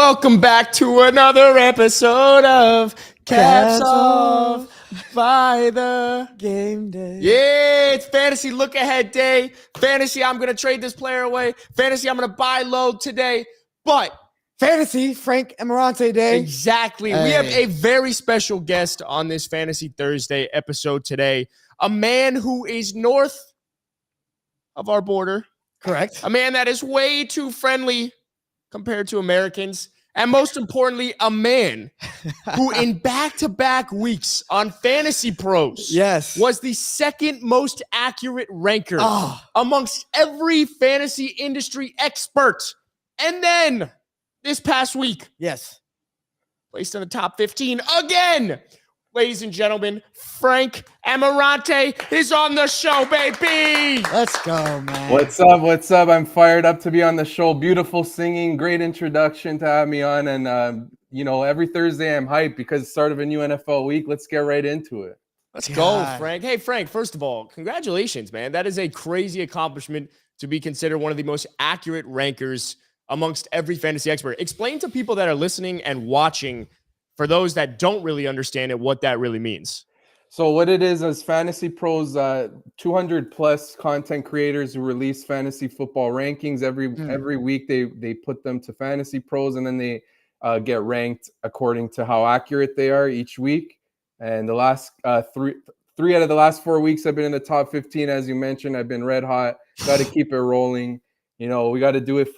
Welcome back to another episode of Caps Off by the Game Day. Yeah, it's Fantasy Look Ahead Day. Fantasy, I'm going to trade this player away. Fantasy, I'm going to buy low today. But Fantasy Frank Ammirante Day. Exactly. We have a very special guest on this Fantasy Thursday episode today. A man who is north of our border. Correct. A man that is way too friendly compared to Americans. And most importantly, a man who in back-to-back weeks on Fantasy Pros was the second most accurate ranker amongst every fantasy industry expert. And then this past week, placed in the top 15 again. Ladies and gentlemen, Frank Ammirante is on the show, baby. Let's go, man. What's up? What's up? I'm fired up to be on the show. Beautiful singing, great introduction to have me on. And, every Thursday I'm hyped because it's start of a new NFL week. Let's get right into it. Let's go, Frank. Hey, Frank, first of all, congratulations, man. That is a crazy accomplishment to be considered one of the most accurate rankers amongst every fantasy expert. Explain to people that are listening and watching, for those that don't really understand it, what that really means. So what it is Fantasy Pros, 200 plus content creators who release fantasy football rankings every week. They put them to Fantasy Pros, and then they get ranked according to how accurate they are each week. And the last three out of the last 4 weeks I've been in the top 15, as you mentioned. I've been red hot. Got to keep it rolling. We got to do it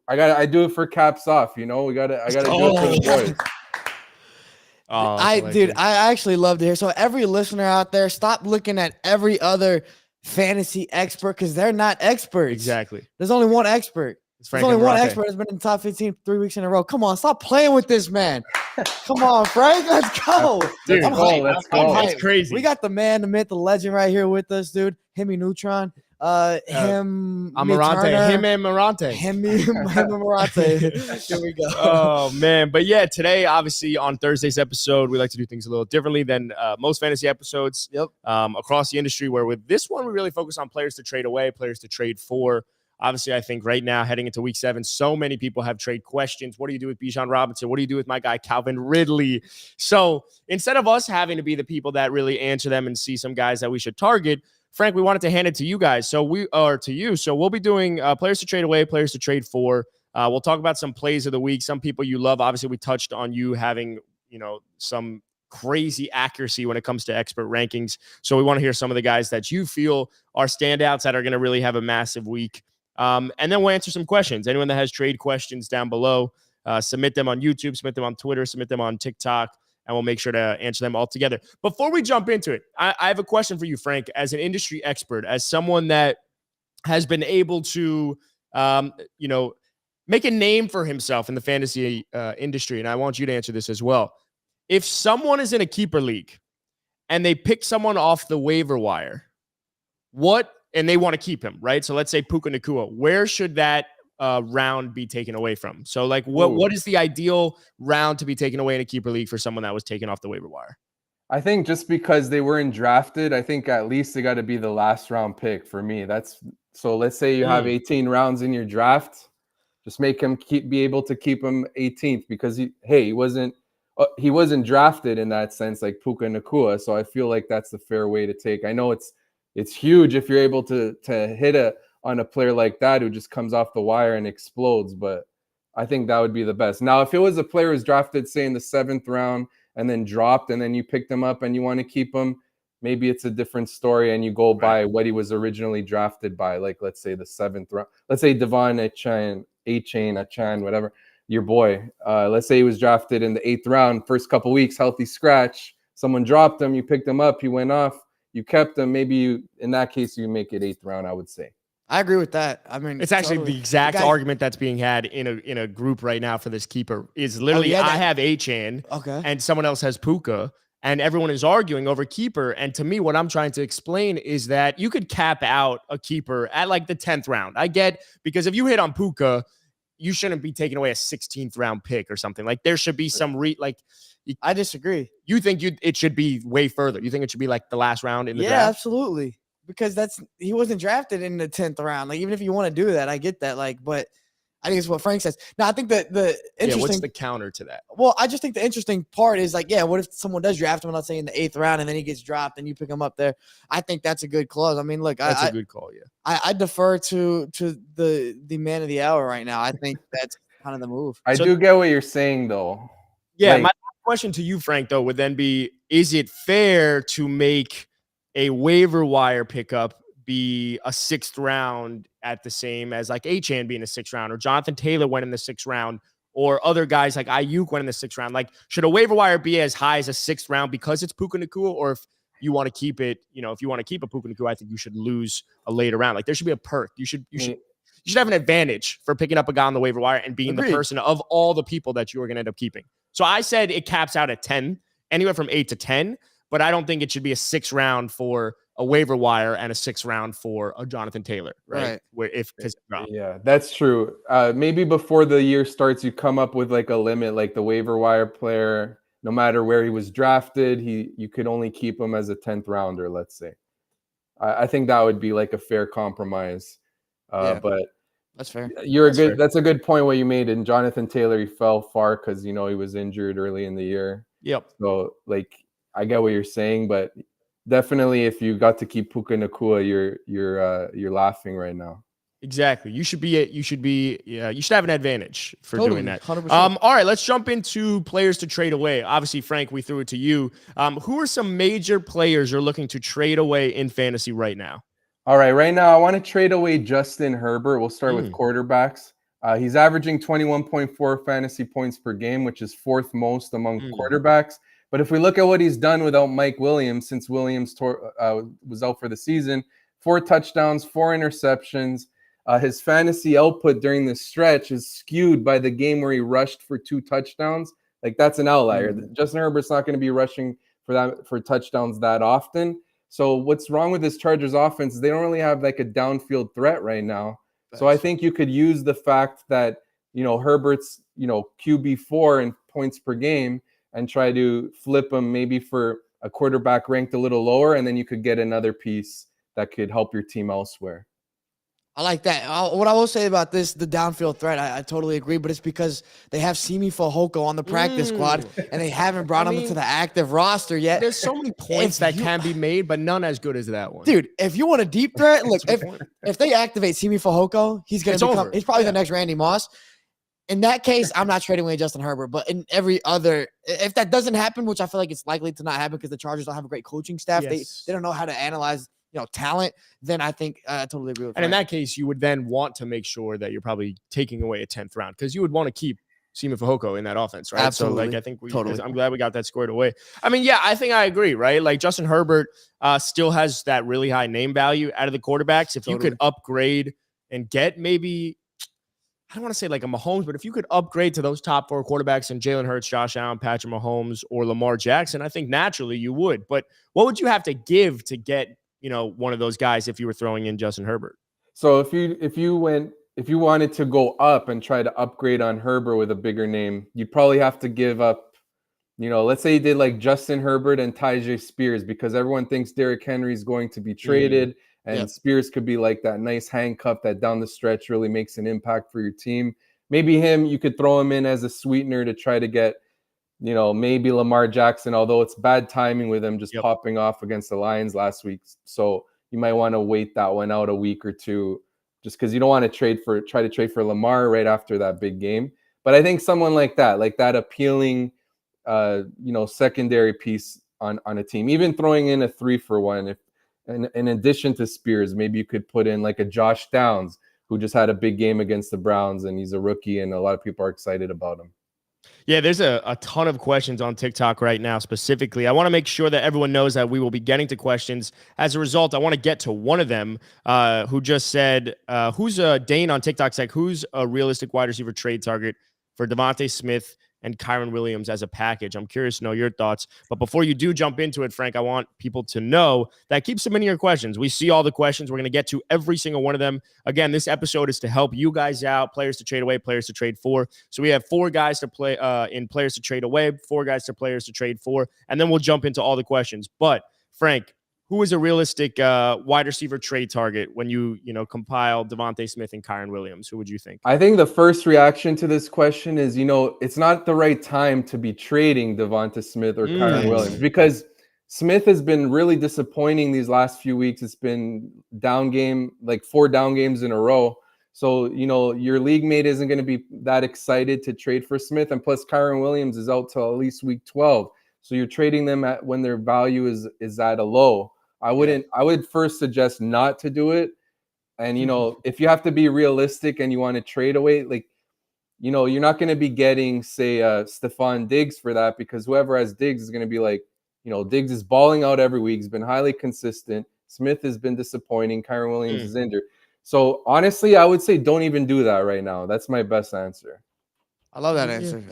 I do it for Caps Off. I got to do it for the boys. I actually love to hear. So every listener out there, stop looking at every other fantasy expert because they're not experts. Exactly. There's only one expert. There's only one expert that's been in the top 15 3 weeks in a row. Come on, stop playing with this man. Come on, Frank. Let's go. Dude, let's go. That's crazy. We got the man, the myth, the legend right here with us, dude. Hemi Neutron. Him Ammirante. Him Ammirante. Here we go. Oh, man. But yeah, today, obviously, on Thursday's episode, we like to do things a little differently than most fantasy episodes across the industry, where with this one, we really focus on players to trade away, players to trade for. Obviously, I think right now, heading into week 7, so many people have trade questions. What do you do with Bijan Robinson? What do you do with my guy, Calvin Ridley? So instead of us having to be the people that really answer them and see some guys that we should target, Frank, we wanted to hand it to you guys. So we'll be doing players to trade away, players to trade for. We'll talk about some plays of the week. Some people you love. Obviously, we touched on you having, some crazy accuracy when it comes to expert rankings. So we want to hear some of the guys that you feel are standouts that are going to really have a massive week. And then we'll answer some questions. Anyone that has trade questions down below, submit them on YouTube, submit them on Twitter, submit them on TikTok, and we'll make sure to answer them all together. Before we jump into it, I have a question for you, Frank, as an industry expert, as someone that has been able to, make a name for himself in the fantasy industry. And I want you to answer this as well. If someone is in a keeper league and they pick someone off the waiver wire, and they want to keep him, right? So let's say Puka Nacua, where should that round be taken away from? So what is the ideal round to be taken away in a keeper league for someone that was taken off the waiver wire? I think just because they weren't drafted, I think at least they got to be the last round pick for me. So let's say you have 18 rounds in your draft, just make him be able to keep him 18th because he wasn't drafted in that sense like Puka Nacua. So I feel like that's the fair way to take. I know it's huge if you're able to hit on a player like that who just comes off the wire and explodes, but I think that would be the best. Now, if it was a player who's drafted, say, in the 7th round and then dropped and then you picked him up and you want to keep him, maybe it's a different story and you go by what he was originally drafted by, like, let's say the 7th round. Let's say Devon Achane, whatever, your boy. Let's say he was drafted in the 8th round, first couple weeks, healthy scratch. Someone dropped him, you picked him up, he went off, you kept him. Maybe in that case, you make it 8th round, I would say. I agree with that. I mean, it's actually the exact argument that's being had in a group right now for this keeper is literally I have Achane and someone else has Puka and everyone is arguing over keeper. And to me, what I'm trying to explain is that you could cap out a keeper at like the 10th round. I get, because if you hit on Puka, you shouldn't be taking away a 16th round pick or something. Like there should be some I disagree. You think it should be way further? You think it should be like the last round in the draft? Yeah, absolutely. Because he wasn't drafted in the 10th round. Like, even if you want to do that, I get that. Like, but I think it's what Frank says. Now, I think that the interesting. What's the counter to that? Well, I just think the interesting part is like, what if someone does draft him, let's say in the 8th round, and then he gets dropped, and you pick him up there? I think that's a good clause. I mean, look, that's a good call. Yeah, I defer to the man of the hour right now. I think that's kind of the move. I do get what you're saying, though. Yeah, my question to you, Frank, though, would then be: is it fair to make a waiver wire pickup be a 6th round at the same as like Achane being a 6th round, or Jonathan Taylor went in the 6th round, or other guys like Ayuk went in the 6th round? Like, should a waiver wire be as high as a 6th round because it's Puka Nacua, or if you want to keep it, if you want to keep a Puka Nacua, I think you should lose a later round. Like, there should be a perk. You should have an advantage for picking up a guy on the waiver wire and being the person of all the people that you are going to end up keeping. So I said it caps out at 10, anywhere from 8 to 10, but I don't think it should be a 6th round for a waiver wire and a 6th round for a Jonathan Taylor, right? Yeah, that's true. Maybe before the year starts, you come up with like a limit, like the waiver wire player, no matter where he was drafted, you could only keep him as a 10th rounder, let's say. I think that would be like a fair compromise. But that's fair. That's a good point what you made. And Jonathan Taylor, he fell far because he was injured early in the year. Yep. So like I get what you're saying, but definitely if you got to keep Puka Nacua, you're laughing right now. Exactly. You should have an advantage for doing that. 100%. All right, let's jump into players to trade away. Obviously, Frank, we threw it to you. Who are some major players you're looking to trade away in fantasy right now? All right, right now I want to trade away Justin Herbert. We'll start with quarterbacks. He's averaging 21.4 fantasy points per game, which is 4th most among quarterbacks. But if we look at what he's done without Mike Williams, since Williams was out for the season, 4 touchdowns, 4 interceptions. His fantasy output during this stretch is skewed by the game where he rushed for 2 touchdowns. Like, that's an outlier. Justin Herbert's not going to be rushing for touchdowns that often. So what's wrong with this Chargers offense is they don't really have like a downfield threat right now. So I think you could use the fact that, Herbert's, QB4 in points per game and try to flip him maybe for a quarterback ranked a little lower, and then you could get another piece that could help your team elsewhere. I like that. What I will say about this, the downfield threat, I totally agree, but it's because they have Simi Fehoko on the practice squad, and they haven't brought him into the active roster yet. There's so many points that can be made, but none as good as that one. Dude, if you want a deep threat, look, if they activate Simi Fehoko, he's probably the next Randy Moss. In that case, I'm not trading away Justin Herbert, but in every other, if that doesn't happen, which I feel like it's likely to not happen because the Chargers don't have a great coaching staff, they don't know how to analyze talent, then I think I totally agree with Frank. And in that case, you would then want to make sure that you're probably taking away a 10th round because you would want to keep Simi Fehoko in that offense, right? Absolutely. So, like, I think I'm glad we got that squared away. I mean, yeah, I think I agree, right? Like, Justin Herbert still has that really high name value out of the quarterbacks. If you could upgrade and get maybe, I don't want to say like a Mahomes, but if you could upgrade to those top 4 quarterbacks and Jalen Hurts, Josh Allen, Patrick Mahomes, or Lamar Jackson, I think naturally you would. But what would you have to give to get one of those guys if you were throwing in Justin Herbert? So if you wanted to go up and try to upgrade on Herbert with a bigger name, you'd probably have to give up, let's say you did like Justin Herbert and Tyjae Spears, because everyone thinks Derrick Henry is going to be traded, and Spears could be like that nice handcuff that down the stretch really makes an impact for your team. Maybe you could throw him in as a sweetener to try to get, maybe Lamar Jackson, although it's bad timing with him just popping off against the Lions last week. So you might want to wait that one out a week or two, just because you don't want to try to trade for Lamar right after that big game. But I think someone like that appealing, secondary piece on a team, even throwing in a 3-for-1, if in addition to Spears, maybe you could put in like a Josh Downs, who just had a big game against the Browns, and he's a rookie, and a lot of people are excited about him. Yeah, there's a ton of questions on TikTok right now specifically. I want to make sure that everyone knows that we will be getting to questions. As a result, I want to get to one of them who just said, Dane on TikTok said, who's a realistic wide receiver trade target for Devontae Smith and Kyron Williams as a package? I'm curious to know your thoughts. But before you do jump into it, Frank, I want people to know that keep submitting your questions. We see all the questions. We're going to get to every single one of them. Again, this episode is to help you guys out, players to trade away, players to trade for. So we have 4 guys to play in players to trade away, 4 guys to players to trade for, and then we'll jump into all the questions. But Frank, who is a realistic wide receiver trade target when you compile Devontae Smith and Kyren Williams? Who would you think? I think the first reaction to this question is, it's not the right time to be trading Devonta Smith or Kyren Williams, because Smith has been really disappointing these last few weeks. It's been down game, like 4 down games in a row. So, your league mate isn't going to be that excited to trade for Smith. And plus, Kyren Williams is out till at least week 12. So you're trading them when their value is at a low. I would first suggest not to do it. And, if you have to be realistic and you want to trade away, like, you're not going to be getting, say, Stephon Diggs for that, because whoever has Diggs is going to be like, Diggs is balling out every week. He's been highly consistent. Smith has been disappointing. Kyren Williams is injured. So honestly, I would say don't even do that right now. That's my best answer. I love that answer.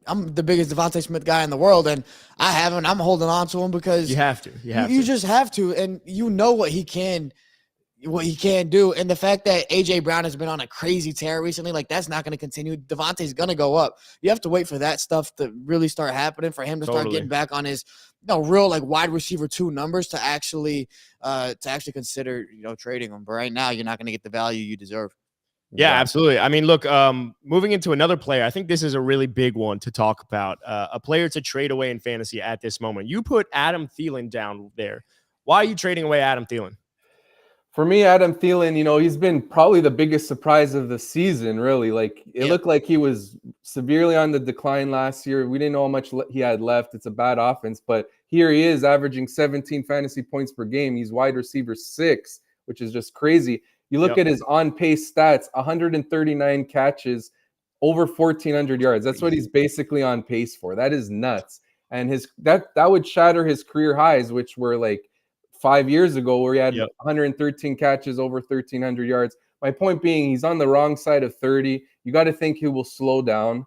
I'm the biggest Devontae Smith guy in the world, and I'm holding on to him because you have to. You just have to, and what he can do. And the fact that AJ Brown has been on a crazy tear recently, like, that's not going to continue. Devontae's going to go up. You have to wait for that stuff to really start happening, for him to start getting back on his real, like, wide receiver 2 numbers to actually consider trading him. But right now, you're not going to get the value you deserve. Yeah, absolutely. I mean, look, moving into another player, I think this is a really big one to talk about. A player to trade away in fantasy at this moment. You put Adam Thielen down there. Why are you trading away Adam Thielen? For me, Adam Thielen, he's been probably the biggest surprise of the season, really. Like, it looked like he was severely on the decline last year. We didn't know how much he had left. It's a bad offense, but here he is averaging 17 fantasy points per game. He's wide receiver 6, which is just crazy. You look at his on-pace stats, 139 catches, over 1,400 yards. That's what he's basically on pace for. That is nuts. And that would shatter his career highs, which were like 5 years ago, where he had 113 catches, over 1,300 yards. My point being, he's on the wrong side of 30. You got to think he will slow down.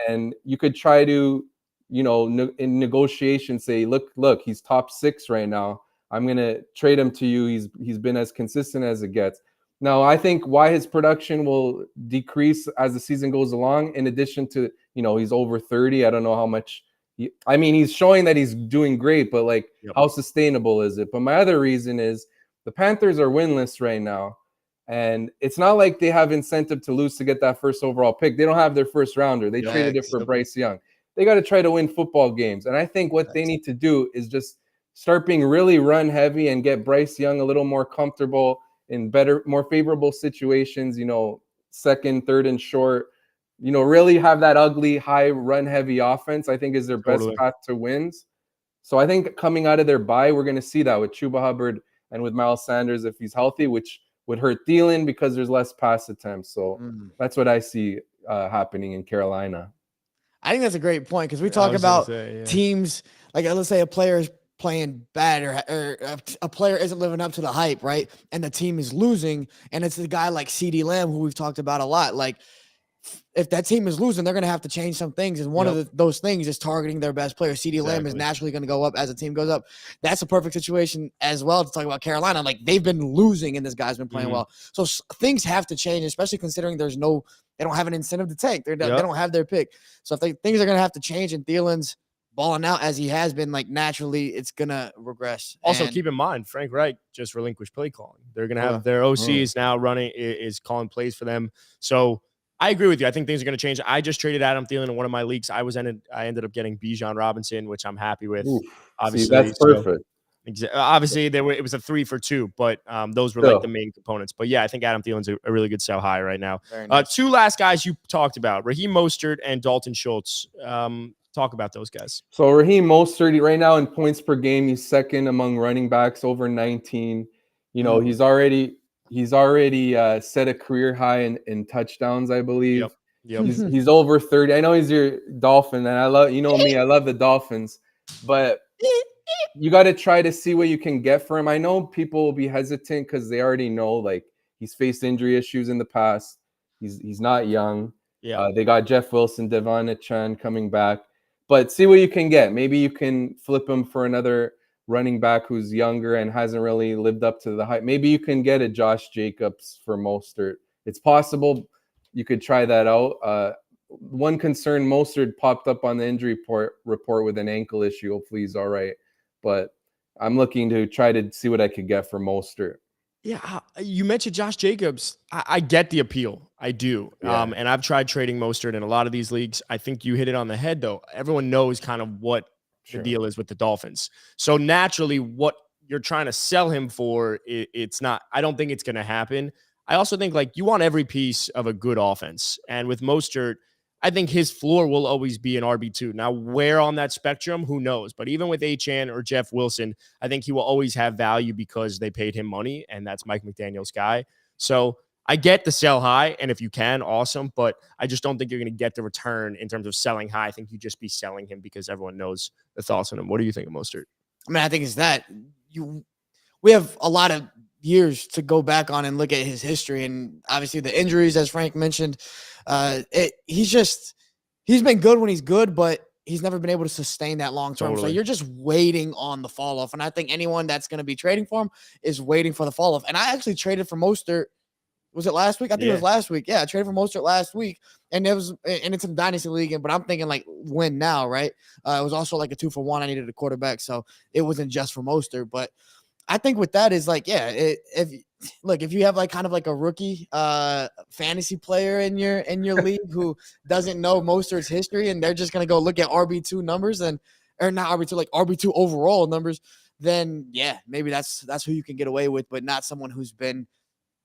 And you could try to, in negotiation, say, look, he's top 6 right now. I'm going to trade him to you. He's been as consistent as it gets. Now, I think why his production will decrease as the season goes along, in addition to, he's over 30. I don't know how much. He's showing that he's doing great, but how sustainable is it? But my other reason is the Panthers are winless right now. And it's not like they have incentive to lose to get that first overall pick. They don't have their first rounder. They traded it for Bryce Young. They got to try to win football games. And I think what they need to do is just start being really run heavy and get Bryce Young a little more comfortable in better, more favorable situations, second, third, and short, really have that ugly, high run heavy offense, I think, is their best path to wins. So I think coming out of their bye, we're going to see that with Chuba Hubbard and with Miles Sanders, if he's healthy, which would hurt Thielen because there's less pass attempts. So that's what I see happening in Carolina. I think that's a great point, because we talk about teams, like, let's say a player is playing bad, or a player isn't living up to the hype, right? And the team is losing, and it's a guy like CeeDee Lamb, who we've talked about a lot. Like, if that team is losing, they're going to have to change some things. And one of those things is targeting their best player. CeeDee Lamb is naturally going to go up as the team goes up. That's a perfect situation as well to talk about Carolina. Like, they've been losing and this guy's been playing well. So things have to change, especially considering they don't have an incentive to take. They don't have their pick. So if things are going to have to change, and Thielen's balling out as he has been, like, naturally it's going to regress. Also, keep in mind, Frank Reich just relinquished play calling. They're going to have their OCs now running, is calling plays for them. So I agree with you. I think things are going to change. I just traded Adam Thielen in one of my leagues. I ended up getting Bijan Robinson, which I'm happy with. Obviously, that's perfect. Obviously, it was a 3 for 2, but those were like the main components. But yeah, I think Adam Thielen's a really good sell high right now. Nice. 2 last guys you talked about, Raheem Mostert and Dalton Schultz. Talk about those guys. So Raheem Mostert right now in points per game, he's second among running backs, over 19. He's already set a career high in touchdowns, I believe. Yep. He's over 30. I know he's your Dolphin, and I love me. I love the Dolphins, but you got to try to see what you can get for him. I know people will be hesitant because they already know, like, he's faced injury issues in the past. He's not young. They got Jeff Wilson, Devon Achane coming back. But see what you can get. Maybe you can flip him for another running back who's younger and hasn't really lived up to the hype. Maybe you can get a Josh Jacobs for Mostert. It's possible. You could try that out. One concern, Mostert popped up on the injury report with an ankle issue. Hopefully he's all right. But I'm looking to try to see what I could get for Mostert. Yeah, you mentioned Josh Jacobs. I get the appeal. I do. Yeah. And I've tried trading Mostert in a lot of these leagues. I think you hit it on the head, though. Everyone knows kind of what the deal is with the Dolphins. So naturally, what you're trying to sell him for, it's not. I don't think it's going to happen. I also think like you want every piece of a good offense. And with Mostert, I think his floor will always be an RB2. Now, where on that spectrum, who knows? But even with Achane or Jeff Wilson, I think he will always have value because they paid him money, and that's Mike McDaniel's guy. So I get the sell high, and if you can, awesome. But I just don't think you're going to get the return in terms of selling high. I think you just be selling him because everyone knows the thoughts on him. What do you think of Mostert? I mean, I think it's that we have a lot of years to go back on and look at his history, and obviously the injuries, as Frank mentioned. He's been good when he's good, but he's never been able to sustain that long term. Totally. So you're just waiting on the fall off. And I think anyone that's going to be trading for him is waiting for the fall off. And I actually traded for Mostert. Was it last week? I think it was last week. Yeah, I traded for Mostert last week, and it's in Dynasty League. But I'm thinking like win now, right? It was also like a 2-for-1. I needed a quarterback, so it wasn't just for Mostert. But I think with that is like, if you have like kind of like a rookie fantasy player in your league who doesn't know Mostert's history, and they're just gonna go look at RB2 numbers or not RB2, like RB2 overall numbers, then yeah, maybe that's who you can get away with, but not someone who's been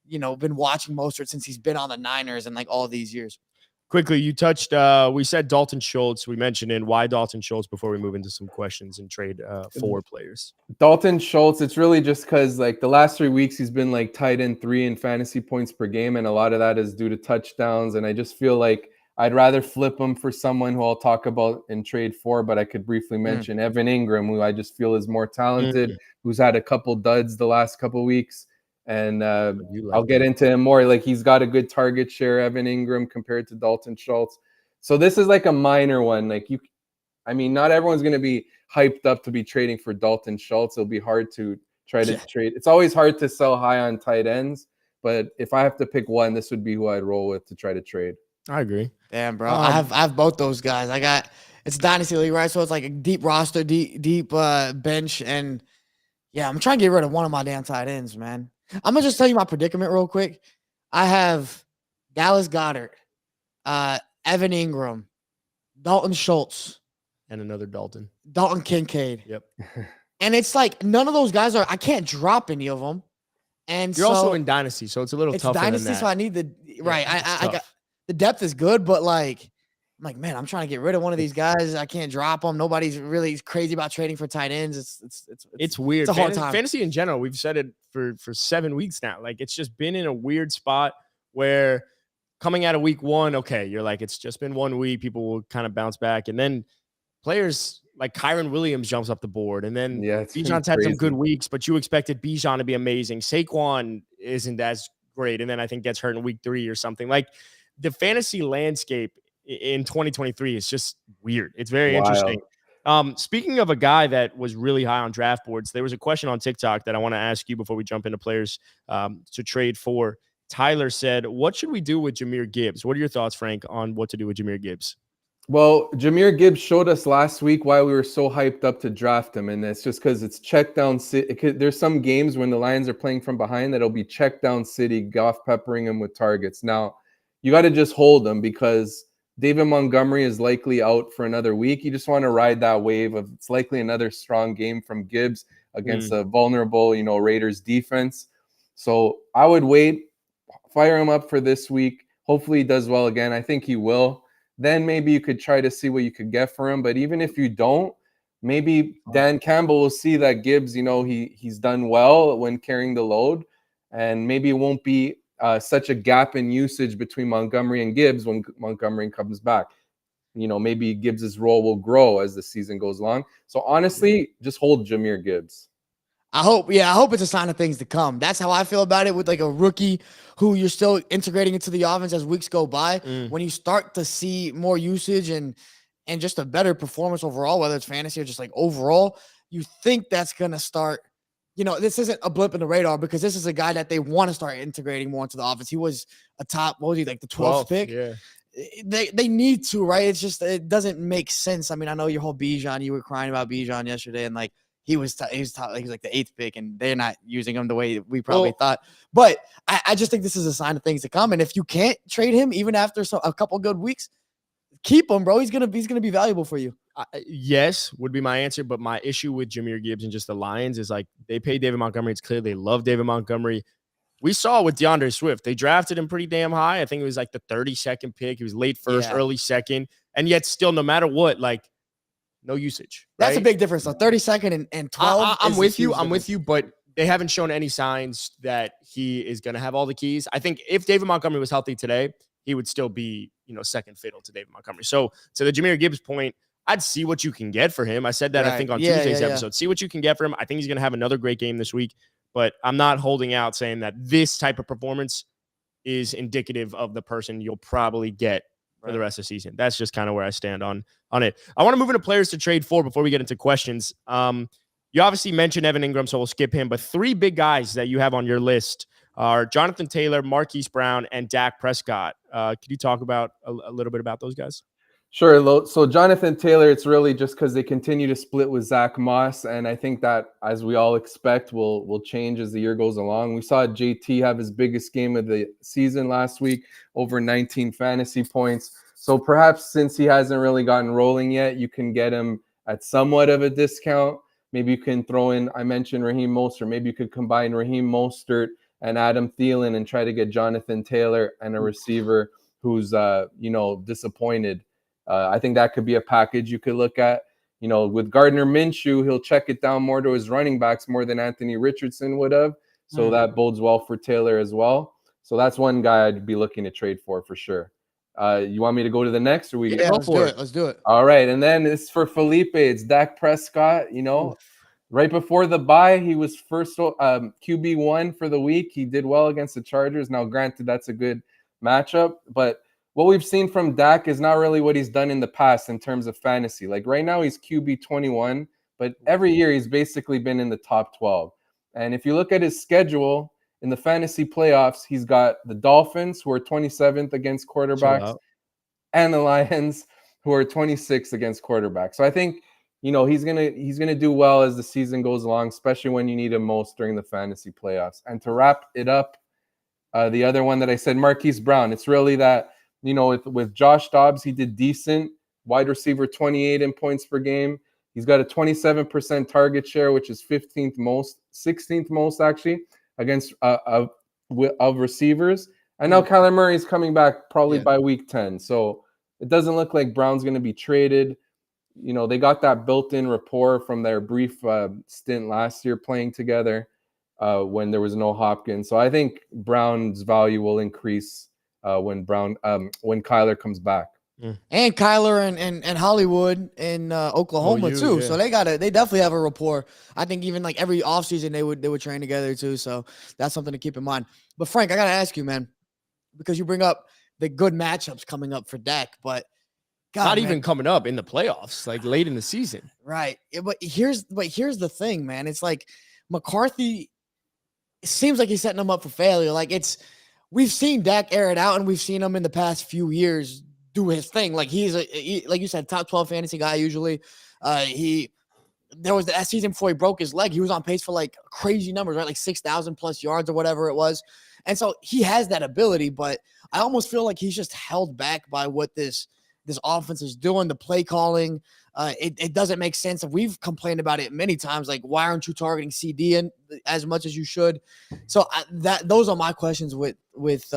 watching Mostert since he's been on the Niners and like all these years. Quickly, you touched, we said Dalton Schultz. We mentioned why Dalton Schultz before we move into some questions and trade for players. Dalton Schultz, it's really just because like the last 3 weeks he's been like tight end 3 in fantasy points per game, and a lot of that is due to touchdowns. And I just feel like I'd rather flip him for someone who I'll talk about in trade for, but I could briefly mention Evan Ingram, who I just feel is more talented, who's had a couple duds the last couple weeks. And I'll get into him more. Like he's got a good target share, Evan Ingram, compared to Dalton Schultz. So this is like a minor one. Like not everyone's going to be hyped up to be trading for Dalton Schultz. It'll be hard to try to trade. It's always hard to sell high on tight ends. But if I have to pick one, this would be who I'd roll with to try to trade. I agree. Damn, bro. I have both those guys. It's Dynasty League, right? So it's like a deep roster, deep bench. And yeah, I'm trying to get rid of one of my damn tight ends, man. I'm going to just tell you my predicament real quick. I have Dallas Goedert, Evan Ingram, Dalton Schultz. And another Dalton Kincaid. Yep. And it's like none of those guys I can't drop any of them. And you're also in Dynasty, so it's a little tougher Dynasty, than that. so I need I got the depth is good, but like, I'm like, man, I'm trying to get rid of one of these guys. I can't drop them. Nobody's really crazy about trading for tight ends. It's weird. It's a hard time. Fantasy in general, we've said it for 7 weeks now. Like it's just been in a weird spot where coming out of week 1, okay, you're like, it's just been 1 week. People will kind of bounce back. And then players like Kyron Williams jumps up the board. And then Bijan's had some good weeks, but you expected Bijan to be amazing. Saquon isn't as great. And then I think gets hurt in week 3 or something. Like the fantasy landscape in 2023 is just weird. It's very interesting. Speaking of a guy that was really high on draft boards, there was a question on TikTok that I want to ask you before we jump into players to trade for. Tyler said, what should we do with Jahmyr Gibbs? What are your thoughts, Frank, on what to do with Jahmyr Gibbs? Well, Jahmyr Gibbs showed us last week why we were so hyped up to draft him, and it's just because it's check down city. There's some games when the Lions are playing from behind that'll be check down city, Goff peppering him with targets. Now, you got to just hold him because David Montgomery is likely out for another week. You just want to ride that wave of it's likely another strong game from Gibbs against a vulnerable, Raiders defense. So I would wait, fire him up for this week. Hopefully he does well again. I think he will. Then maybe you could try to see what you could get for him. But even if you don't, maybe Dan Campbell will see that Gibbs, he's done well when carrying the load. And maybe it won't be such a gap in usage between Montgomery and Gibbs when Montgomery comes back. Maybe Gibbs's role will grow as the season goes along. So honestly, just hold Jahmyr Gibbs. I hope it's a sign of things to come. That's how I feel about it with like a rookie who you're still integrating into the offense as weeks go by. When you start to see more usage and just a better performance overall, whether it's fantasy or just like overall, you think that's going to start, this isn't a blip in the radar because this is a guy that they want to start integrating more into the offense. He was a top, what was he, like the 12th pick? Yeah. They need to, right? It's just, it doesn't make sense. I mean, I know your whole Bijan, you were crying about Bijan yesterday and like, he was like the 8th pick, and they're not using him the way we probably thought. But I just think this is a sign of things to come. And if you can't trade him even after a couple good weeks, keep him, bro. He's gonna be valuable for you. Yes, would be my answer. But my issue with Jahmyr Gibbs and just the Lions is like they pay David Montgomery. It's clear they love David Montgomery. We saw with DeAndre Swift, they drafted him pretty damn high. I think it was like the 32nd pick. He was late first, early second, and yet still, no matter what, like no usage. Right? That's a big difference. So 32nd and 12. I'm with you, but they haven't shown any signs that he is going to have all the keys. I think if David Montgomery was healthy today, he would still be, second fiddle to David Montgomery. So to the Jahmyr Gibbs point, I'd see what you can get for him. I said that I think on Tuesday's episode. See what you can get for him. I think he's going to have another great game this week. But I'm not holding out saying that this type of performance is indicative of the person you'll probably get for the rest of the season. That's just kind of where I stand on it. I want to move into players to trade for before we get into questions. You obviously mentioned Evan Ingram, so we'll skip him. But 3 big guys that you have on your list are Jonathan Taylor, Marquise Brown, and Dak Prescott. Could you talk about a little bit about those guys? Sure. So Jonathan Taylor, it's really just because they continue to split with Zach Moss. And I think that, as we all expect, will change as the year goes along. We saw JT have his biggest game of the season last week, over 19 fantasy points. So perhaps since he hasn't really gotten rolling yet, you can get him at somewhat of a discount. Maybe you can throw in, I mentioned Raheem Mostert. Maybe you could combine Raheem Mostert and Adam Thielen and try to get Jonathan Taylor and a receiver who's, disappointed. I think that could be a package you could look at. With Gardner Minshew, he'll check it down more to his running backs more than Anthony Richardson would have. So that bodes well for Taylor as well. So that's one guy I'd be looking to trade for sure. You want me to go to the next, or we go for it? Let's do it. All right, and then it's for Felipe. It's Dak Prescott. Right before the bye, he was first QB1 for the week. He did well against the Chargers. Now, granted, that's a good matchup, but what we've seen from Dak is not really what he's done in the past in terms of fantasy. Like right now, he's QB 21, but every year he's basically been in the top 12. And if you look at his schedule in the fantasy playoffs, he's got the Dolphins, who are 27th against quarterbacks, and the Lions, who are 26th against quarterbacks. So I think, he's gonna do well as the season goes along, especially when you need him most during the fantasy playoffs. And to wrap it up, the other one that I said, Marquise Brown. It's really that. With Josh Dobbs, he did decent. Wide receiver 28 in points per game. He's got a 27% target share, which is 16th most actually against of receivers. And now Kyler Murray is coming back probably by week 10. So it doesn't look like Brown's going to be traded. They got that built-in rapport from their brief stint last year playing together when there was no Hopkins. So I think Brown's value will increase when Kyler comes back. And Kyler and Hollywood in Oklahoma too. Yeah. So they definitely have a rapport. I think even like every offseason they would train together too. So that's something to keep in mind. But Frank, I gotta ask you, man, because you bring up the good matchups coming up for Dak, but not even coming up in the playoffs, like late in the season. Right. But here's the thing, man. It's like McCarthy, it seems like he's setting him up for failure. Like we've seen Dak air it out, and we've seen him in the past few years do his thing. Like like you said, top 12 fantasy guy usually. There was that season before he broke his leg. He was on pace for like crazy numbers, right? Like 6,000 plus yards or whatever it was. And so he has that ability, but I almost feel like he's just held back by what this offense is doing, the play calling. It doesn't make sense. We've complained about it many times. Like, why aren't you targeting CD as much as you should? So those are my questions with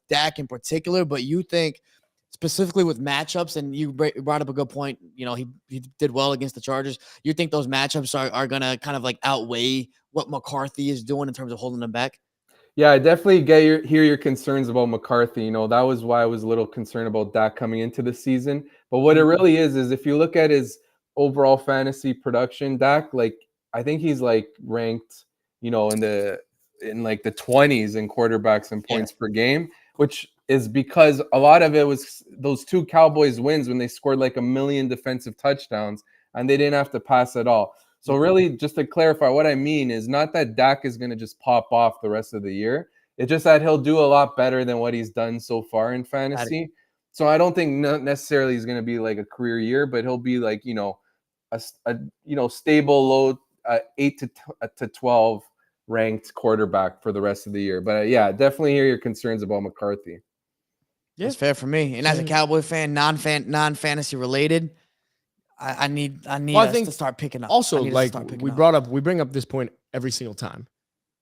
Dak in particular. But you think specifically with matchups, and you brought up a good point. He did well against the Chargers. You think those matchups are gonna kind of like outweigh what McCarthy is doing in terms of holding them back? Yeah, I definitely hear your concerns about McCarthy. That was why I was a little concerned about Dak coming into the season. But what it really is if you look at his overall fantasy production, Dak, like I think he's like ranked, in like the 20s in quarterbacks and points per game, which is because a lot of it was those 2 Cowboys wins when they scored like 1 million defensive touchdowns and they didn't have to pass at all. So really, just to clarify, what I mean is not that Dak is going to just pop off the rest of the year. It's just that he'll do a lot better than what he's done so far in fantasy. So I don't think necessarily he's going to be like a career year, but he'll be like, a stable low 8 to 12 ranked quarterback for the rest of the year. But yeah, definitely hear your concerns about McCarthy. Yeah. That's fair for me. And as a Cowboy fan, non-fantasy related, I need us to start picking up. Also, like we bring up this point every single time.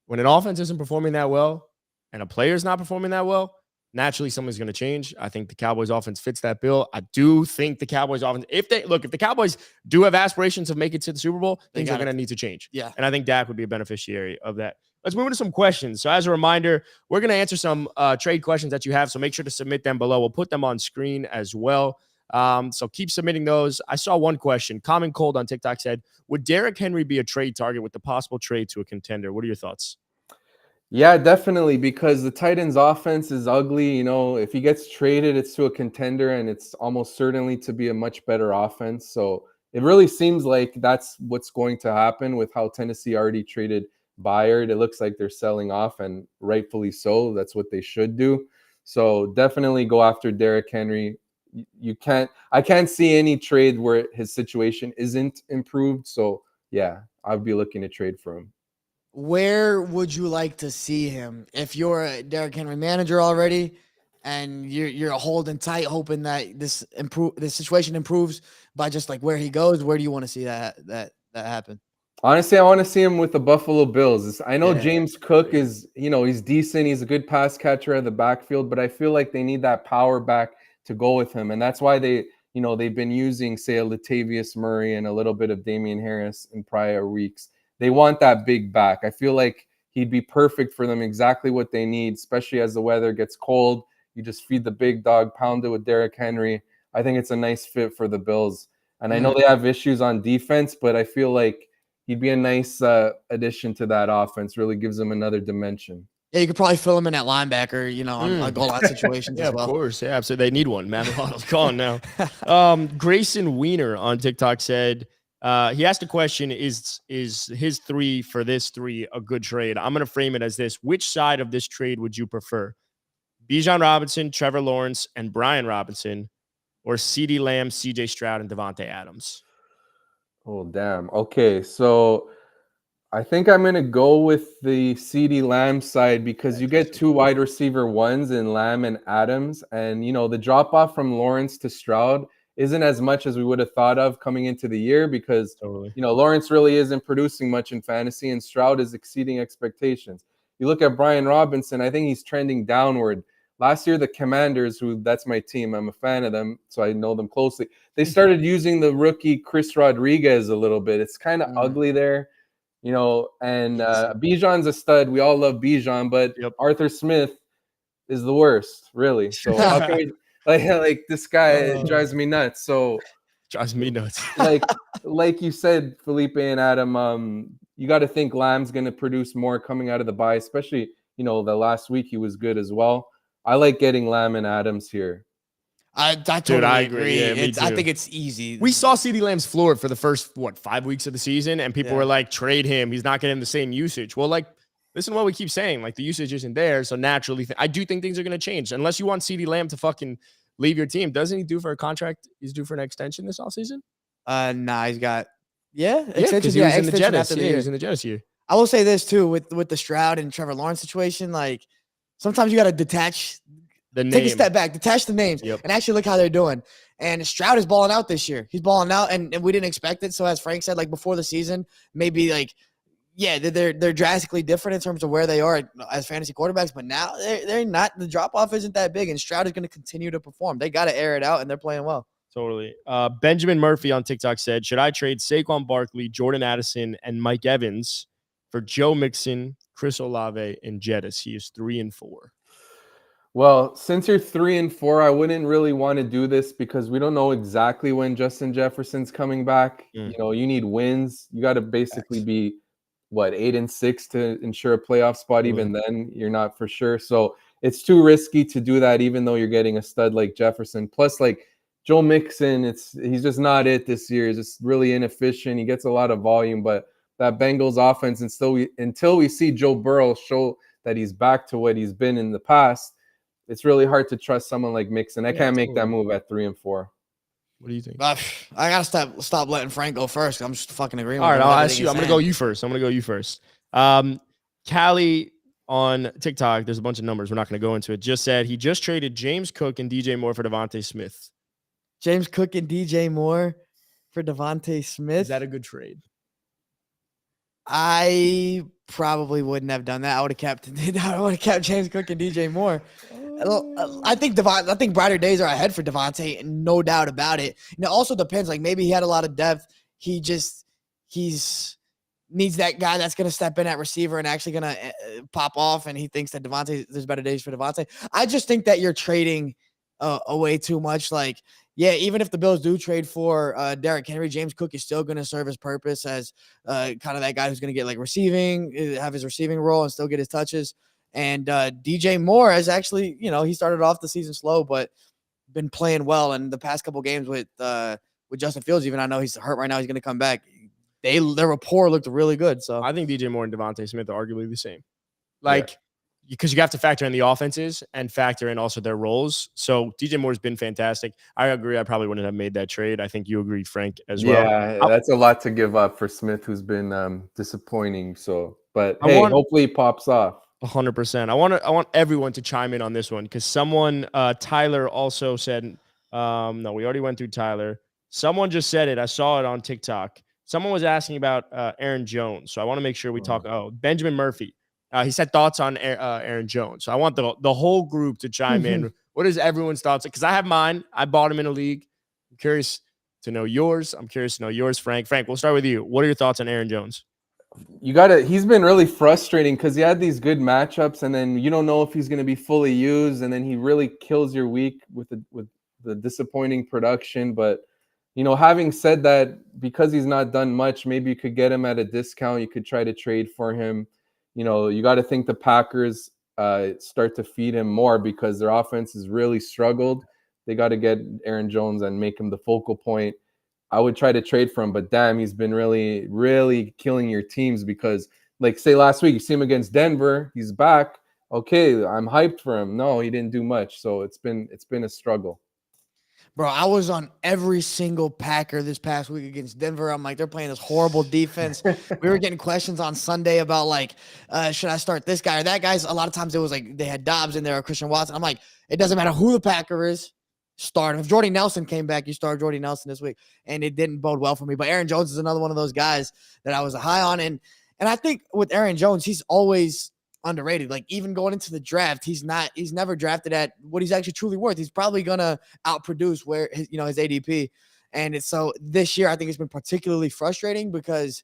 When an offense isn't performing that well and a player's not performing that well, naturally something's going to change. I think the Cowboys offense fits that bill. I do think the Cowboys offense, if the Cowboys do have aspirations of making it to the Super Bowl, things are going to need to change. Yeah. And I think Dak would be a beneficiary of that. Let's move into some questions. So as a reminder, we're going to answer some trade questions that you have. So make sure to submit them below. We'll put them on screen as well. So keep submitting those. I saw one question. Common Cold on TikTok said, would Derrick Henry be a trade target with the possible trade to a contender? What are your thoughts? Yeah, definitely, because the Titans offense is ugly. You know, if he gets traded, it's to a contender, and it's almost certainly to be a much better offense. So it really seems like that's what's going to happen with how Tennessee already traded Byard. It looks like they're selling off, and rightfully so. That's what they should do. So definitely go after Derrick Henry. I can't see any trade where his situation isn't improved. So yeah, I'd be looking to trade for him. Where would you like to see him if you're a Derrick Henry manager already, and you're holding tight, hoping that this situation improves by just like where he goes? Where do you want to see that happen? Honestly, I want to see him with the Buffalo Bills. I know James Cook is, he's decent. He's a good pass catcher at the backfield, but I feel like they need that power back to go with him, and that's why they've been using, say, a Latavius Murray and a little bit of Damian Harris in prior weeks. They want that big back. I feel like he'd be perfect for them, exactly what they need, especially as the weather gets cold. You just feed the big dog, pound it with Derrick Henry. I think it's a nice fit for the Bills. And I know they have issues on defense, but I feel like he'd be a nice addition to that offense. Really gives them another dimension. Yeah, you could probably fill him in at linebacker, on goal line situations as well. Of course. Yeah, absolutely. They need one. Matt Milano's gone now. Grayson Wiener on TikTok said, he asked a question, is his 3 for this 3 a good trade? I'm going to frame it as this. Which side of this trade would you prefer? Bijan Robinson, Trevor Lawrence, and Brian Robinson, or CeeDee Lamb, CJ Stroud, and Devontae Adams? Oh, damn. Okay, so I think I'm going to go with the CeeDee Lamb side because you get 2 wide receiver ones in Lamb and Adams. And, the drop-off from Lawrence to Stroud isn't as much as we would have thought of coming into the year because, Lawrence really isn't producing much in fantasy and Stroud is exceeding expectations. You look at Brian Robinson, I think he's trending downward. Last year, the Commanders, that's my team, I'm a fan of them, so I know them closely. They started using the rookie Chris Rodriguez a little bit. It's kind of ugly there, and Bijan's a stud. We all love Bijan, but Arthur Smith is the worst, really. So how can we... Like this guy drives me nuts. So drives me nuts. like you said, Felipe and Adam, you got to think Lamb's going to produce more coming out of the bye, especially the last week he was good as well. I like getting Lamb and Adams here. I totally agree. Yeah, me too. I think it's easy. We saw CeeDee Lamb's floor for the first 5 weeks of the season, and people were like, trade him. He's not getting the same usage. Well, listen to what we keep saying. Like, the usage isn't there, so naturally, I do think things are going to change. Unless you want CeeDee Lamb to fucking leave your team. Doesn't he due for a contract? He's due for an extension this offseason? Nah, he's got... Yeah, extension. He was in the Jets. Yeah, he was in the Jets year. I will say this, too, with the Stroud and Trevor Lawrence situation, like, sometimes you got to detach... Take a step back, detach the names, and actually look how they're doing. And Stroud is balling out this year. He's balling out, and we didn't expect it. So as Frank said, like before the season, maybe they're drastically different in terms of where they are as fantasy quarterbacks. But now they're not. The drop off isn't that big, and Stroud is going to continue to perform. They got to air it out, and they're playing well. Totally. Benjamin Murphy on TikTok said, should I trade Saquon Barkley, Jordan Addison, and Mike Evans for Joe Mixon, Chris Olave, and Jettis? He is 3-4. Well, since you're 3-4, I wouldn't really want to do this because we don't know exactly when Justin Jefferson's coming back. You need wins. You got to basically be 8-6 to ensure a playoff spot. Even then, you're not for sure. So it's too risky to do that, even though you're getting a stud like Jefferson. Plus, Joe Mixon, he's just not it this year. He's just really inefficient. He gets a lot of volume, but that Bengals offense, until we see Joe Burrow show that he's back to what he's been in the past, it's really hard to trust someone like Mixon. I can't make that move at 3-4. What do you think? I gotta stop letting Frank go first. I'm just fucking agreeing. All with right, him I'll with ask you. everything I'm he's gonna saying. go you first. Callie on TikTok, there's a bunch of numbers. We're not gonna go into it. Just said he just traded James Cook and DJ Moore for Devontae Smith. James Cook and DJ Moore for Devontae Smith. Is that a good trade? I probably wouldn't have done that. I would have kept James Cook and DJ Moore. I think brighter days are ahead for Devontae, no doubt about it. And it also depends. Like maybe he had a lot of depth. He's needs that guy that's going to step in at receiver and actually going to pop off. And he thinks that there's better days for Devontae. I just think that you're trading away too much. Like, yeah, even if the Bills do trade for Derrick Henry, James Cook is still going to serve his purpose as kind of that guy who's going to get like have his receiving role and still get his touches. And DJ Moore has actually, he started off the season slow, but been playing well. And the past couple games with Justin Fields, even I know he's hurt right now, he's going to come back. Their rapport looked really good. So I think DJ Moore and Devontae Smith are arguably the same. Because you have to factor in the offenses and factor in also their roles. So DJ Moore's been fantastic. I agree. I probably wouldn't have made that trade. I think you agreed, Frank, as well. Yeah, that's a lot to give up for Smith, who's been disappointing. So, but hopefully he pops off. 100%. I want everyone to chime in on this one because someone, Tyler, also said, no, we already went through Tyler. Someone just said it. I saw it on TikTok. Someone was asking about Aaron Jones. So I want to make sure we talk. Benjamin Murphy. He said thoughts on Aaron Jones. So I want the whole group to chime in. What is everyone's thoughts? Because I have mine. I bought him in a league. I'm curious to know yours. I'm curious to know yours, Frank. Frank, we'll start with you. What are your thoughts on Aaron Jones? He's been really frustrating because he had these good matchups and then you don't know if he's going to be fully used. And then he really kills your week with the disappointing production. But, having said that, because he's not done much, maybe you could get him at a discount. You could try to trade for him. You got to think the Packers start to feed him more because their offense has really struggled. They got to get Aaron Jones and make him the focal point. I would try to trade for him, but damn, he's been really, really killing your teams because, like, say last week, you see him against Denver, he's back. Okay, I'm hyped for him. No, he didn't do much, so it's been a struggle. Bro, I was on every single Packer this past week against Denver. I'm like, they're playing this horrible defense. We were getting questions on Sunday about like, should I start this guy or that guy? A lot of times it was like they had Dobbs in there or Christian Watson. I'm like, it doesn't matter who the Packer is, start him. If Jordy Nelson came back, you start Jordy Nelson this week, and it didn't bode well for me. But Aaron Jones is another one of those guys that I was high on, and I think with Aaron Jones, he's always underrated. Like even going into the draft, he's never drafted at what he's actually truly worth. He's probably gonna outproduce where his ADP. And it's so this year I think it's been particularly frustrating because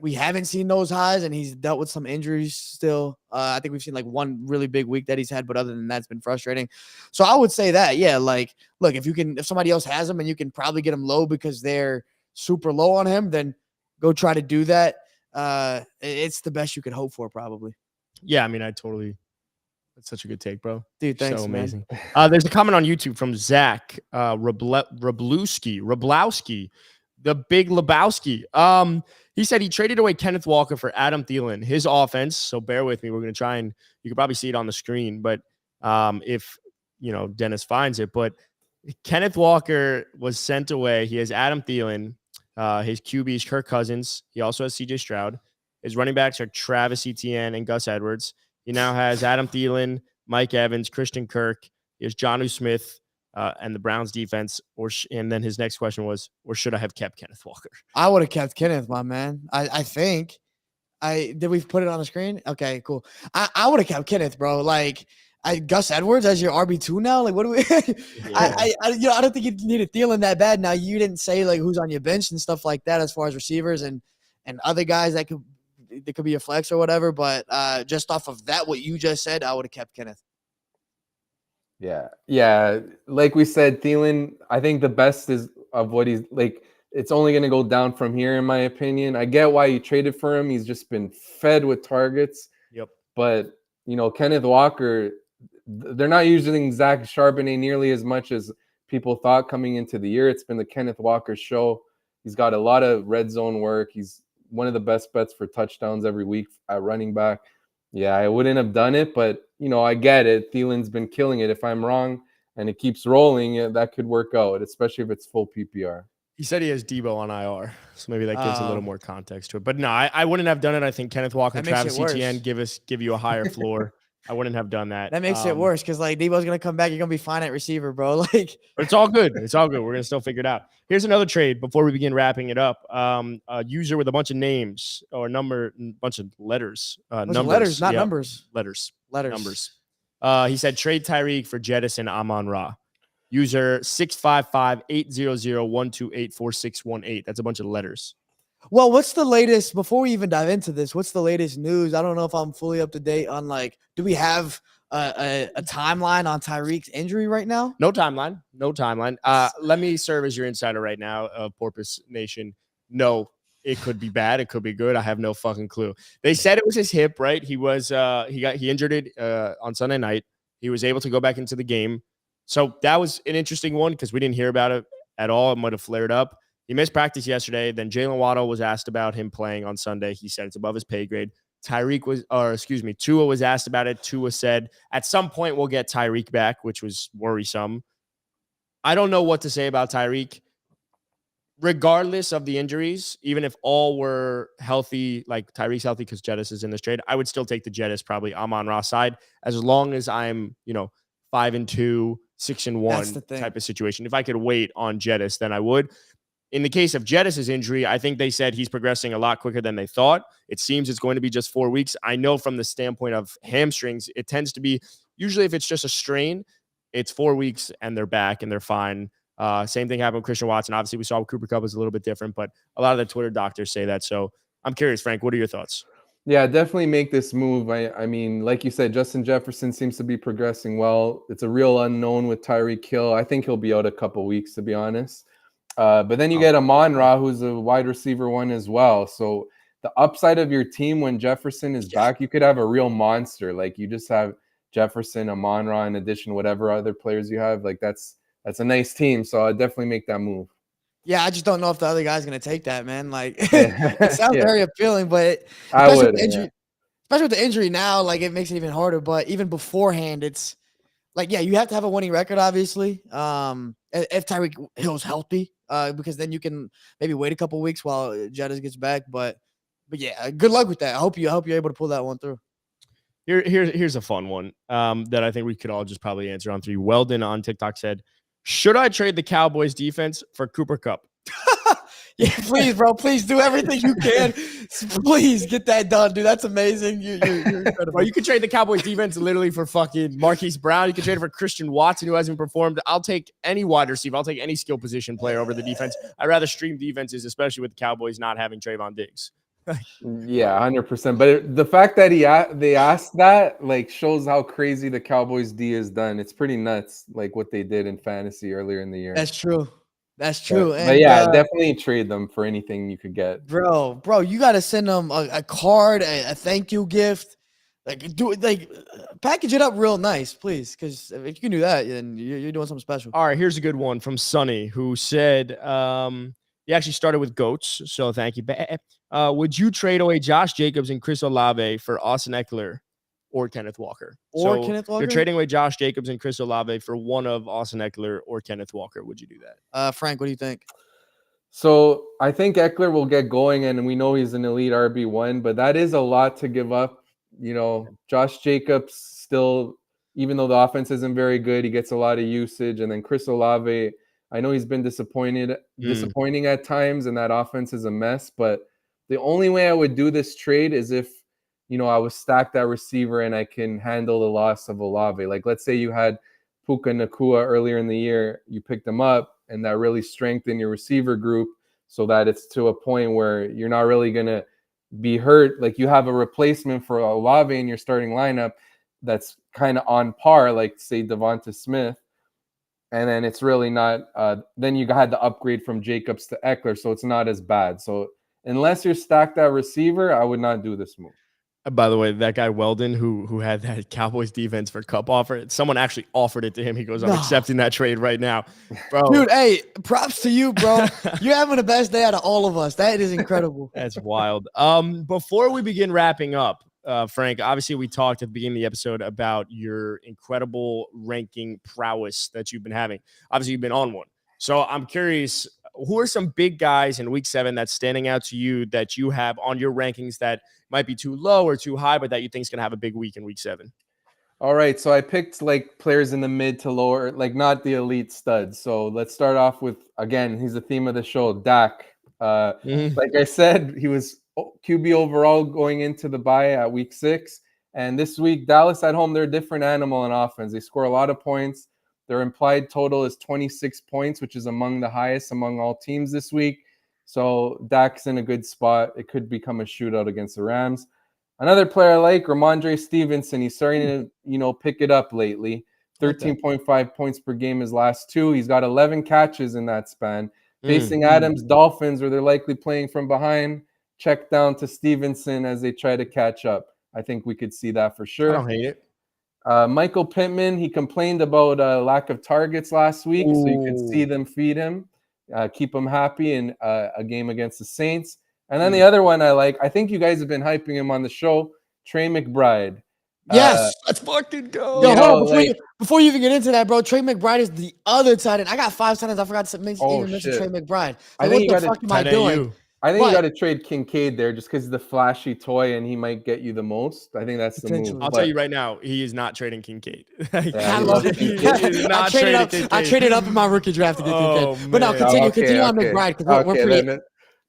we haven't seen those highs and he's dealt with some injuries still. I think we've seen like one really big week that he's had, but other than that, it's been frustrating. So I would say that, like, look, if somebody else has him and you can probably get him low because they're super low on him, then go try to do that. It's the best you could hope for probably. Yeah, I mean, that's such a good take, bro. Dude, thanks, so amazing. Man. There's a comment on YouTube from Zach Rablowski, the big Lebowski. He said he traded away Kenneth Walker for Adam Thielen. His offense, so bear with me. We're going to try and you can probably see it on the screen, but if, Dennis finds it. But Kenneth Walker was sent away. He has Adam Thielen. His QB is Kirk Cousins. He also has CJ Stroud. His running backs are Travis Etienne and Gus Edwards. He now has Adam Thielen, Mike Evans, Christian Kirk. He has Jonnu Smith and the Browns defense. And then his next question was, or should I have kept Kenneth Walker? I would have kept Kenneth, my man. I think. Did we put it on the screen? Okay, cool. I would have kept Kenneth, bro. Like, Gus Edwards as your RB2 now? Like, what do we I don't think you needed Thielen that bad. Now, you didn't say like who's on your bench and stuff like that as far as receivers and other guys that could be a flex or whatever, but just off of that, what you just said, I would have kept Kenneth. Yeah. Like we said, Thielen, I think the best is of what he's like. It's only going to go down from here, in my opinion. I get why you traded for him. He's just been fed with targets. Yep. But, Kenneth Walker, they're not using Zach Charbonnet nearly as much as people thought coming into the year. It's been the Kenneth Walker show. He's got a lot of red zone work. He's one of the best bets for touchdowns every week at running back. Yeah, I wouldn't have done it, but, I get it. Thielen's been killing it. If I'm wrong and it keeps rolling, that could work out, especially if it's full PPR. He said he has Debo on IR, so maybe that gives a little more context to it. But no, I wouldn't have done it. I think Kenneth Walker, Travis Etienne give you a higher floor. I wouldn't have done that. That makes it worse because like Debo's gonna come back, you're gonna be fine at receiver, bro. Like, but it's all good. It's all good. We're gonna still figure it out. Here's another trade before we begin wrapping it up. A user with a bunch of names or bunch of letters. Numbers, letters, not numbers. Letters. Numbers. He said trade Tyreek for Jettis and Amon-Ra. User 655-800-128-4618. That's a bunch of letters. Well, what's the latest, before we even dive into this, what's the latest news? I don't know if I'm fully up to date on, like, do we have a timeline on Tyreek's injury right now? No timeline. Let me serve as your insider right now of Porpoise Nation. No, it could be bad. It could be good. I have no fucking clue. They said it was his hip, right? He injured it on Sunday night. He was able to go back into the game. So that was an interesting one because we didn't hear about it at all. It might have flared up. He missed practice yesterday. Then Jalen Waddle was asked about him playing on Sunday. He said it's above his pay grade. Tua was asked about it. Tua said at some point we'll get Tyreek back, which was worrisome. I don't know what to say about Tyreek. Regardless of the injuries, even if all were healthy, like Tyreek's healthy because Jettis is in this trade, I would still take the Jettis probably Amon-Ra side as long as I'm, 5-2, 6-1 type of situation. If I could wait on Jettis, then I would. In the case of Jettis' injury, I think they said he's progressing a lot quicker than they thought. It seems it's going to be just 4 weeks. I know from the standpoint of hamstrings, it tends to be, usually if it's just a strain, it's 4 weeks and they're back and they're fine. Same thing happened with Christian Watson. Obviously, we saw with Cooper Kupp was a little bit different, but a lot of the Twitter doctors say that. So I'm curious, Frank, what are your thoughts? Yeah, definitely make this move. I mean, like you said, Justin Jefferson seems to be progressing well. It's a real unknown with Tyreek Hill. I think he'll be out a couple weeks, to be honest. But then you get Amon-Ra, who's a wide receiver one as well. So the upside of your team when Jefferson is back, you could have a real monster. Like you just have Jefferson, Amon-Ra, in addition, whatever other players you have. Like that's a nice team. So I'd definitely make that move. Yeah, I just don't know if the other guy's going to take that, man. Like, it sounds very appealing, but especially with the injury now, like, it makes it even harder. But even beforehand, it's like, yeah, you have to have a winning record, obviously, if Tyreek Hill's healthy, because then you can maybe wait a couple weeks while Jettis gets back. But yeah, good luck with that. I hope you're able to pull that one through. Here's a fun one that I think we could all just probably answer on 3. Weldon on TikTok said, should I trade the Cowboys defense for Cooper Kupp? Yeah, please, bro. Please do everything you can. Please get that done, dude. That's amazing. You're incredible. Bro, you could trade the Cowboys defense literally for fucking Marquise Brown. You could trade it for Christian Watson, who hasn't performed. I'll take any wide receiver. I'll take any skill position player over the defense. I'd rather stream defenses, especially with the Cowboys not having Trayvon Diggs. Yeah, 100%. But the fact that they asked that like shows how crazy the Cowboys D is done. It's pretty nuts, like what they did in fantasy earlier in the year. That's true. But yeah, definitely trade them for anything you could get. Bro, you got to send them a card, a thank you gift. Package it up real nice, please. Because if you can do that, then you're doing something special. All right, here's a good one from Sonny, who said he actually started with goats. So thank you. Would you trade away Josh Jacobs and Chris Olave for Austin Eckler or Kenneth Walker? You're trading away Josh Jacobs and Chris Olave for one of Austin Eckler or Kenneth Walker. Would you do that? Frank, what do you think? So I think Eckler will get going, and we know he's an elite RB1, but that is a lot to give up. Josh Jacobs still, even though the offense isn't very good, he gets a lot of usage. And then Chris Olave, I know he's been disappointing at times, and that offense is a mess. But the only way I would do this trade is if, I was stacked at receiver and I can handle the loss of Olave. Like, let's say you had Puka Nacua earlier in the year, you picked him up, and that really strengthened your receiver group so that it's to a point where you're not really going to be hurt. Like, you have a replacement for Olave in your starting lineup that's kind of on par, like, say, Devonta Smith. And then it's really not then you had the upgrade from Jacobs to Eckler, so it's not as bad. So unless you're stacked at receiver, I would not do this move. By the way, that guy Weldon, who had that Cowboys defense for Kupp offer, someone actually offered it to him. He goes, I'm accepting that trade right now. Bro. Dude, hey, props to you, bro. You're having the best day out of all of us. That is incredible. That's wild. Before we begin wrapping up, Frank, obviously we talked at the beginning of the episode about your incredible ranking prowess that you've been having. Obviously, you've been on one. So I'm curious, who are some big guys in week 7 that's standing out to you that you have on your rankings that might be too low or too high, but that you think is going to have a big week in week 7? All right, so I picked like players in the mid to lower, like not the elite studs. So let's start off with, again, he's the theme of the show, Dak. Like I said, he was QB overall going into the bye at week 6. And this week, Dallas at home, they're a different animal in offense. They score a lot of points. Their implied total is 26 points, which is among the highest among all teams this week. So Dak's in a good spot. It could become a shootout against the Rams. Another player I like, Ramondre Stevenson. He's starting to, pick it up lately. 13.5 points per game his last 2. He's got 11 catches in that span. Facing Adams Dolphins, where they're likely playing from behind. Check down to Stevenson as they try to catch up. I think we could see that for sure. I don't hate it. Michael Pittman, he complained about lack of targets last week, so you could see them feed him, keep him happy in a game against the Saints. And then the other one I like, I think you guys have been hyping him on the show, Trey McBride. Yes, let's fucking go. Yo, hold on, before you even get into that, bro, Trey McBride is the other tight end. I got 5 tight ends. I forgot to mention Trey McBride. Like, what the fuck am I doing? I think you got to trade Kincaid there just because he's the flashy toy and he might get you the most. I think that's the move. I'll tell you right now, he is not trading Kincaid. I love it. I traded up in my rookie draft to get Kincaid. But no, continue on McBride because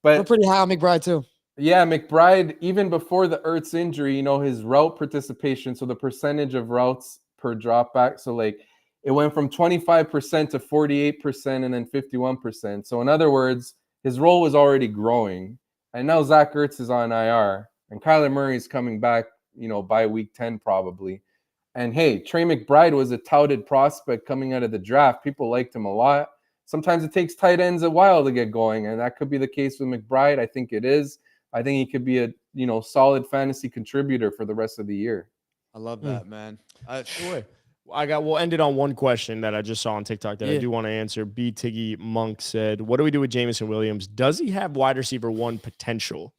we're pretty high on McBride too. Yeah, McBride, even before the Ertz injury, his route participation, so the percentage of routes per dropback, so like it went from 25% to 48% and then 51%. So in other words, his role was already growing. And now Zach Ertz is on IR and Kyler Murray is coming back, by week 10 probably. And hey, Trey McBride was a touted prospect coming out of the draft. People liked him a lot. Sometimes it takes tight ends a while to get going, and that could be the case with McBride. I think it is. I think he could be a solid fantasy contributor for the rest of the year. I love that, man. We'll end it on one question that I just saw on TikTok that I do want to answer. B. Tiggy Monk said, what do we do with Jameson Williams? Does he have wide receiver 1 potential?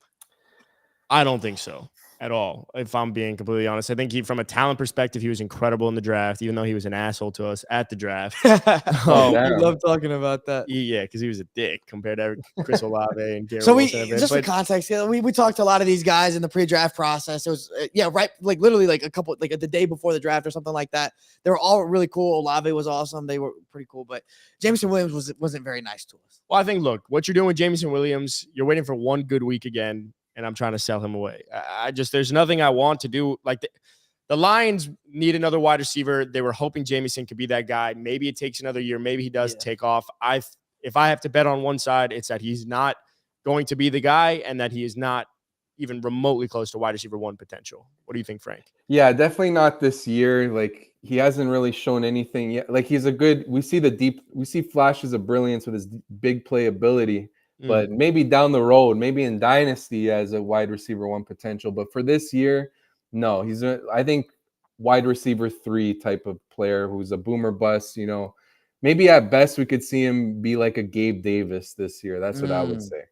I don't think so at all, if I'm being completely honest. I think from a talent perspective, he was incredible in the draft, even though he was an asshole to us at the draft. I love talking about that. Yeah, because he was a dick compared to Chris Olave and Garrett So Wilson. Just for context, we talked to a lot of these guys in the pre-draft process. It was right, like literally like a couple, like the day before the draft or something like that. They were all really cool. Olave was awesome. They were pretty cool, but Jameson Williams wasn't very nice to us. Well, I think, look, what you're doing with Jameson Williams, you're waiting for one good week again, and I'm trying to sell him away. There's nothing I want to do. Like the Lions need another wide receiver. They were hoping Jameson could be that guy. Maybe it takes another year. Maybe he does take off. If I have to bet on one side, it's that he's not going to be the guy and that he is not even remotely close to wide receiver 1 potential. What do you think, Frank? Yeah, definitely not this year. Like he hasn't really shown anything yet. Like we see flashes of brilliance with his big play ability. But maybe down the road, maybe in Dynasty as a wide receiver 1 potential. But for this year, no, I think wide receiver 3 type of player who's a boomer bust. Maybe at best we could see him be like a Gabe Davis this year. That's what I would say.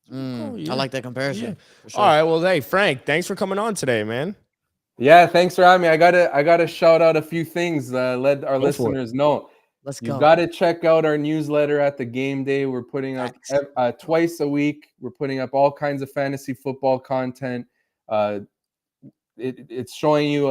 I like that comparison. Yeah. Sure. All right, well, hey Frank, thanks for coming on today, man. Yeah, thanks for having me. I gotta shout out a few things. Let our listeners know. Let's go. You got to check out our newsletter at the game day. We're putting up twice a week. We're putting up all kinds of fantasy football content. It's showing you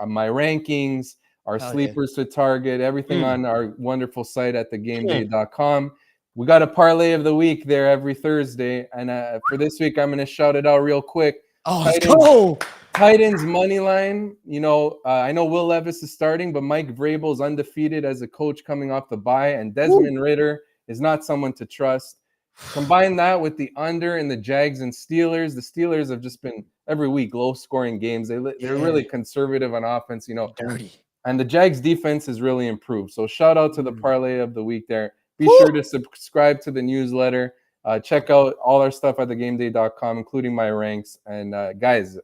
my rankings, our sleepers to target, everything on our wonderful site at thegameday.com. We got a parlay of the week there every Thursday. And for this week, I'm going to shout it out real quick. Let's go. Titans money line. I know Will Levis is starting, but Mike Vrabel is undefeated as a coach coming off the bye, and Desmond Ridder is not someone to trust. Combine that with the under in the Jags and Steelers. The Steelers have just been every week low-scoring games. They're really conservative on offense. Dirty. And the Jags defense has really improved. So shout out to the parlay of the week there. Be sure to subscribe to the newsletter. Check out all our stuff at thegameday.com, including my ranks. And guys,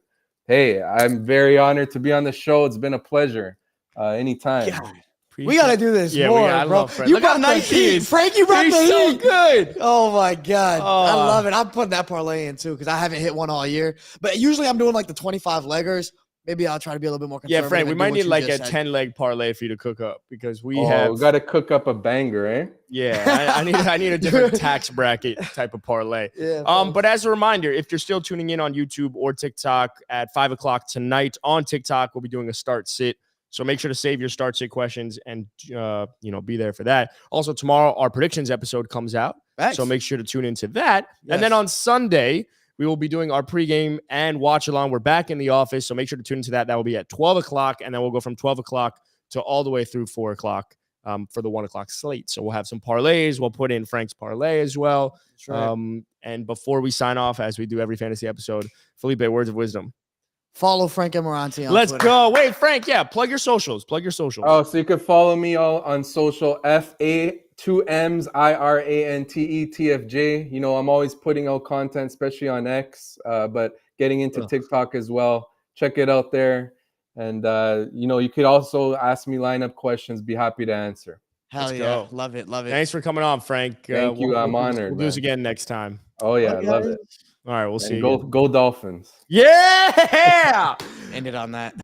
hey, I'm very honored to be on the show. It's been a pleasure. Anytime. God. We gotta do this Yeah, more, I bro. love Frank. You Look how brought the nice he heat, is. Frank. You brought He's the so heat. good. Oh my god, I Oh. love it. I'm putting that parlay in too because I haven't hit one all year. But usually I'm doing like the 25 leggers. Maybe I'll try to be a little bit more conservative. Yeah, Frank, we and do might what need you like just a said. 10-leg parlay for you to cook up because we We got to cook up a banger, eh? Yeah, I need a different tax bracket type of parlay. Yeah. But as a reminder, if you're still tuning in on YouTube or TikTok at 5 o'clock tonight on TikTok, we'll be doing a start sit. So make sure to save your start sit questions and be there for that. Also, tomorrow our predictions episode comes out. Thanks. So make sure to tune into that. Yes. And then on Sunday, we will be doing our pregame and watch along. We're back in the office, so make sure to tune into that. That will be at 12 o'clock, and then we'll go from 12 o'clock to all the way through 4 o'clock for the 1 o'clock slate. So we'll have some parlays. We'll put in Frank's parlay as well. Right. And before we sign off, as we do every fantasy episode, Felipe, words of wisdom. Follow Frank Ammirante on Let's Twitter. go. Wait, Frank, plug your socials. Oh, so you can follow me all on social, FA2MsIRANTETFJ. You know, I'm always putting out content, especially on X, but getting into TikTok as well. Check it out there. And, you could also ask me lineup questions. Be happy to answer. Hell Let's yeah. go. Love it. Love it. Thanks for coming on, Frank. Thank you. I'm honored. We'll do this again next time. Oh, yeah. Love it. All right. We'll see you. Go Dolphins. Yeah. Ended on that.